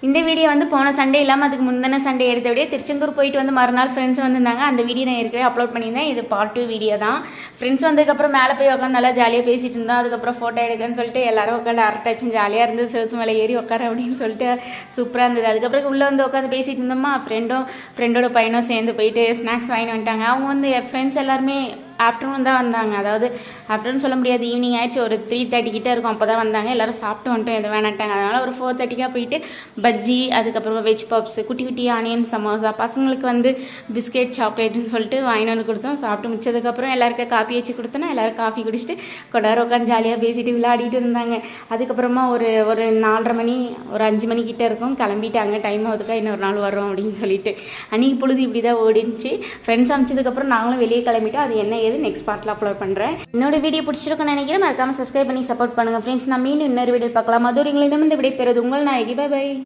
இந்த வீடியோ வந்து போன சண்டே இல்லாமல் அதுக்கு முந்தின சண்டே எடுத்த வீடியோ. திருச்செந்தூர் போயிட்டு வந்து மறுநாள் ஃப்ரெண்ட்ஸ் வந்திருந்தாங்க. அந்த வீடியோ நான் ஏற்கனவே அப்லோட் பண்ணியிருந்தேன். இது பார்ட் 2 வீடியோ தான். ஃப்ரெண்ட்ஸ் வந்ததுக்கப்புறம் மேலே போய் உட்காந்து நல்லா ஜாலியாக பேசிட்டு இருந்தோம். அதுக்கப்புறம் ஃபோட்டோ எடுக்கன்னு சொல்லிட்டு எல்லாரும் உட்காந்து அரட்டாச்சும் ஜாலியாக இருந்தது. செவத்து மேலே ஏறி உட்கார அப்படின்னு சொல்லிட்டு சூப்பராக இருந்தது. அதுக்கப்புறம் உள்ளே வந்து உட்காந்து பேசிட்டு இருந்தோமா, ஃப்ரெண்டோட பையனும் சேர்ந்து போயிட்டு ஸ்நாக்ஸ் வாங்கி வந்துட்டாங்க. அவங்க வந்து என் ஃப்ரெண்ட்ஸ் எல்லாருமே ஆஃப்டர்நூன் தான் வந்தாங்க. அதாவது ஆஃப்டர்நூன் சொல்ல முடியாது, ஈவினிங் ஆயிடுச்சு. ஒரு 3:30 கிட்டே இருக்கும். அப்போ தான் வந்தாங்க. எல்லோரும் சாப்பிட்டு வந்துட்டோம், எதுவும் வேணாட்டாங்க. அதனால் ஒரு 4:30 போயிட்டு பஜ்ஜி, அதுக்கப்புறமா வெஜ் பப்ஸ், குட்டி குட்டி ஆனியன் சமோசா, பசங்களுக்கு வந்து பிஸ்கெட் சாக்லேட்னு சொல்லிட்டு வாங்கி வந்து கொடுத்தோம். சாப்பிட்டு முடிச்சதுக்கப்புறம் எல்லாருக்கும் காஃபி வச்சு கொடுத்தோன்னா எல்லோரும் காஃபி குடிச்சிட்டு கொண்டாரம் உட்காந்து ஜாலியாக பேசிட்டு விளையாடிட்டு இருந்தாங்க. அதுக்கப்புறமா ஒரு 4:30 மணி, ஒரு 5 மணிக்கிட்ட இருக்கும். கிளம்பிட்டாங்க. டைம் ஆகுதுக்கா, இன்னொரு நாள் வரோம் அப்படின்னு சொல்லிட்டு. அன்றைக்கி பொழுது இப்படி தான் ஓடிச்சு. ஃப்ரெண்ட்ஸ் அமைச்சதுக்கப்புறம் நாங்களும் வெளியே கிளம்பிட்டோம். அது என்ன நெக்ஸ்ட் பார்ட்ல அப்லோட் பண்றேன். என்னோட வீடியோ பிடிச்சிருக்குன்னு நினைக்கிறேன். மறக்காம சப்ஸ்கிரைப் பண்ணி சப்போர்ட் பண்ணுங்க ஃப்ரெண்ட்ஸ். நான் மீண்டும் இன்னொரு வீடியோ பார்க்கலாம். மதுரைகளிடம் இந்த விடை பெறுவது உங்கள் நாயகி. By by.